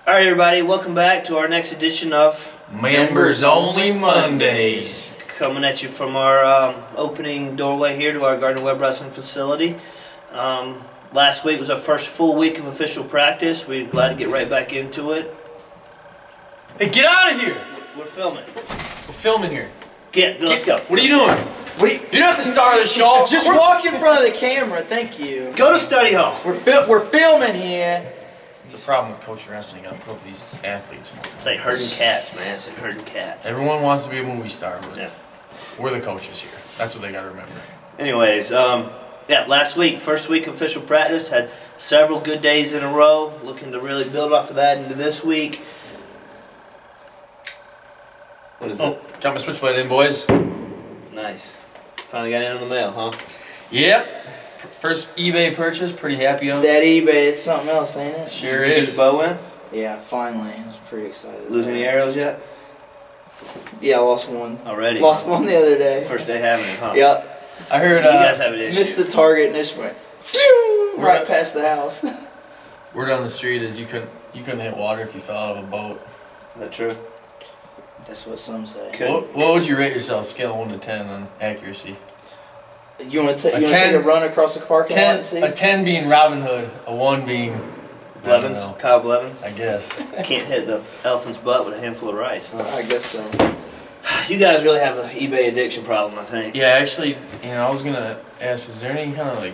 Alright everybody, welcome back to our next edition of Members Only Mondays. Coming at you from our opening doorway here to our Gardner Webb Wrestling facility. Last week was our first full week of official practice. We're glad to get right back into it. Hey, get out of here! We're filming. We're filming here. Let's go. What are you doing? You're not the star of the show. Just walk in front of the camera, thank you. Go to study hall. We're filming here. It's a problem with coaching wrestling. You gotta put up these athletes. It's like herding cats, man. It's like herding cats. Everyone wants to be a movie star, but yeah. We're the coaches here. That's what they gotta remember. Anyways, yeah, last week, first week of official practice, had several good days in a row. Looking to really build off of that into this week. What is it? Got my switchblade in, boys. Nice. Finally got in the mail, huh? Yep. First eBay purchase. Pretty happy on it. That eBay, it's something else, ain't it? Sure Did you get is. the bow in? Yeah, finally. I was pretty excited. Lose any arrows yet? Yeah, I lost one. Already? Lost one the other day. First day having it, huh? Yep. I heard you guys have an issue. Missed the target and it just went phew, right past the house. Word on the street is you couldn't hit water if you fell out of a boat. Is that true? That's what some say. What would you rate yourself, scale of 1 to 10 on accuracy? You want to take a run across the parking lot and see? A 10 being Robin Hood, a 1 being Blevins? Kyle Blevins? I guess. Can't hit the elephant's butt with a handful of rice, huh? I guess so. You guys really have an eBay addiction problem, I think. Yeah, actually, I was gonna ask, is there any kind of like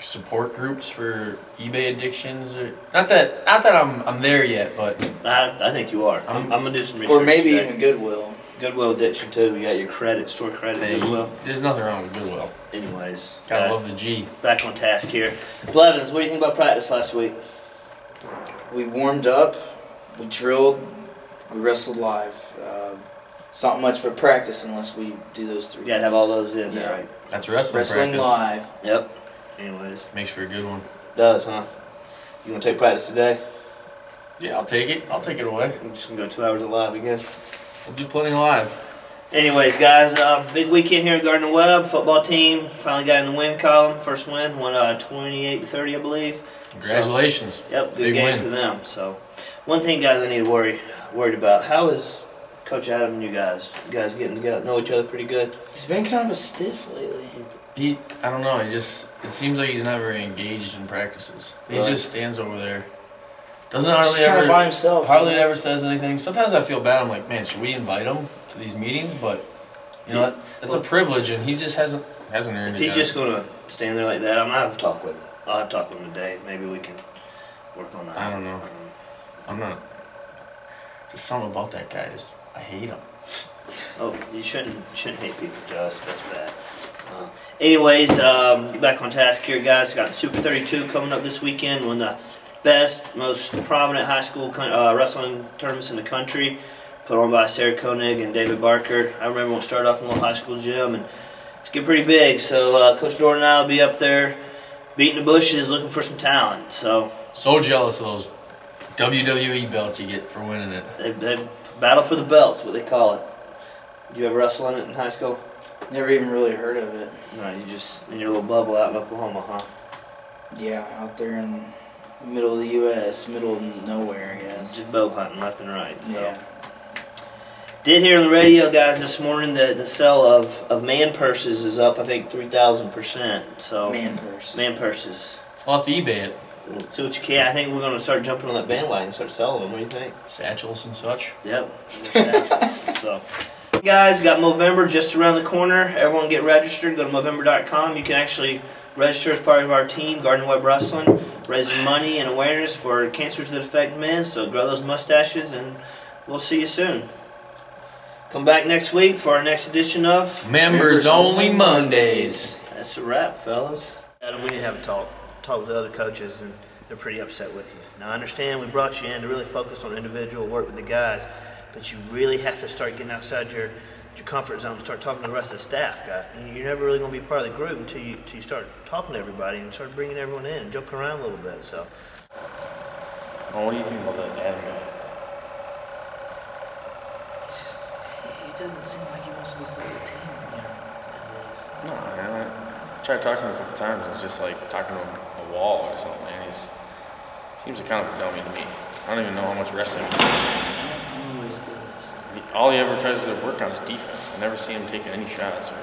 support groups for eBay addictions? Or not that I'm there yet, but I think you are. I'm gonna do some research. Or maybe today. even Goodwill. Goodwill addiction too. You got your credit, store credit, Goodwill. There's nothing wrong with Goodwill. Anyways, Gotta guys, love the G. back on task here. Blevins, what do you think about practice last week? We warmed up, we drilled, we wrestled live. It's not much for practice unless we do those three. You gotta have all those in there, Yeah. right? That's wrestling practice. live. Yep. Anyways, Makes for a good one. does, huh? You wanna take practice today? Yeah, I'll take it. I'll take it away. I'm just gonna go 2 hours of live again. We'll do plenty live. Anyways, guys, big weekend here at Gardner Webb. Football team finally got in the win column. First win, won 28-30, I believe. Congratulations. So, yep, good Big game win. for them. So, one thing, guys, I need to worried about. How is Coach Adam and you guys getting together? Know each other pretty good? He's been kind of a stiff lately. I don't know. It seems like he's not very engaged in practices. He Right. just stands over there. Doesn't Just hardly kind ever of by himself. hardly ever says anything. Sometimes I feel bad. I'm like, man, should we invite him to these meetings? But you know, that's a privilege, and he just hasn't earned it. If he's just gonna stand there like that, I'm gonna have to talk with him. I'll have to talk with him today. Maybe we can work on that. I don't know. I'm not. Just something about that guy. I hate him. Oh, you shouldn't hate people, Josh. That's bad. Anyways, get back on task here, guys. Got Super 32 coming up this weekend. One of the best, most prominent high school wrestling tournaments in the country. Put on by Sarah Koenig and David Barker. I remember when we started off in a little high school gym, and it's getting pretty big. So Coach Dorn and I will be up there beating the bushes, looking for some talent. So Jealous of those WWE belts you get for winning it. they battle for the belts, what they call it. Did you ever wrestle in it in high school? Never even really heard of it. No, you just in your little bubble out in Oklahoma, huh? Yeah, out there in the middle of the U.S., middle of nowhere, I guess. Just bow hunting left and right. So. Yeah. Did hear on the radio, guys, this morning that the sale of man purses is up, I think, 3,000%. So Man purse. man purses. I'll have to eBay it. See what you can. I think we're going to start jumping on that bandwagon and start selling them. What do you think? Satchels and such. Yep. So, guys, got Movember just around the corner. Everyone get registered. Go to Movember.com. You can actually register as part of our team, Gardner Webb Wrestling, raising money and awareness for cancers that affect men. So grow those mustaches, and we'll see you soon. Come back next week for our next edition of Members Only Mondays. That's a wrap, fellas. Adam, we need to have a talk with the other coaches, and they're pretty upset with you. Now, I understand we brought you in to really focus on individual work with the guys, but you really have to start getting outside your comfort zone and start talking to the rest of the staff, guy. You're never really going to be part of the group until you start talking to everybody and start bringing everyone in and joking around a little bit. So, Well, what do you think about that Adam guy? He doesn't seem like he wants to be part of the team, nowadays. No, man. I tried to talk to him a couple times. It's just like talking to a wall or something, man. He seems kind of a dummy to me. I don't even know how much wrestling. I always do this. All he ever tries to work on is defense. I never see him taking any shots. Or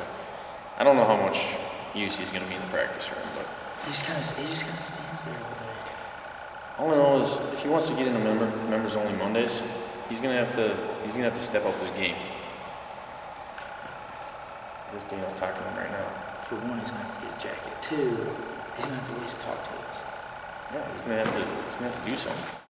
I don't know how much use he's going to be in the practice room, but He just kind of stands there all day. all I know is if he wants to get into members only Mondays, he's gonna have to step up his game. This Daniel's talking to him right now. For one, he's gonna have to get a jacket. Two, he's gonna have to at least talk to us. Yeah, he's gonna have to do something.